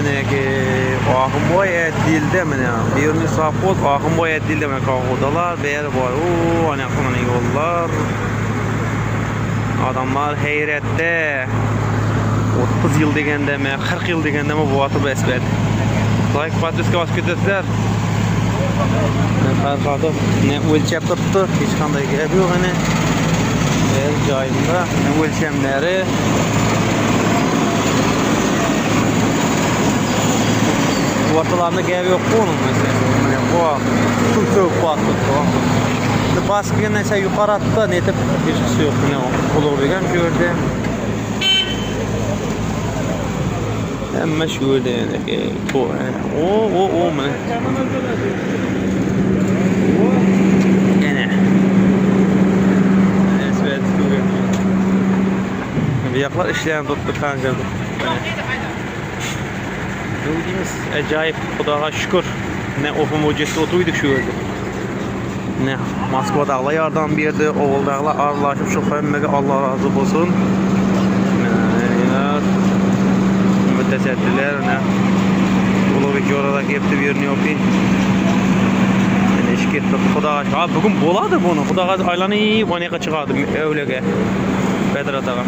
meneki akım boy edildi mene. Birini sapot akım boy edildi mene kağıdalar beri var. Oo ana yollar. Adamlar heyrette. 30 yıl degende mi, 40 yıl degende mi bu atı besbet. Like patriska basıp ketesler. Farkatı ne ölçep tuttu, hiç kanday gap yok hani. Her joyunda ne ölçemleri. Bu ortalarında gap yok bu onun mesela. Bu su soğuk bu attı. Baskı neyse yukarı attı, ne tip hiçbir şey yok. Ne o? Kulu began gördü. Ama şöyle yani o men. Gene. Evet bugün. Bir yaklar işleyen tuttu kanka. Bildiğimiz acayip Xudoga şükür. Ne ofu mucizesi otuyduk şu gördük. Ne Moskva'da yardım berdi, oğuldağlar arlaşıp şu hammaga Allah razı olsun. Mütesettiler ne Ulubek yorada kepti birini yopi. Eşik etti Xudoga. Ha bugün boladı bunu. Xudoga aylanıp vanyaga çıkardı övlege. Bedrataga.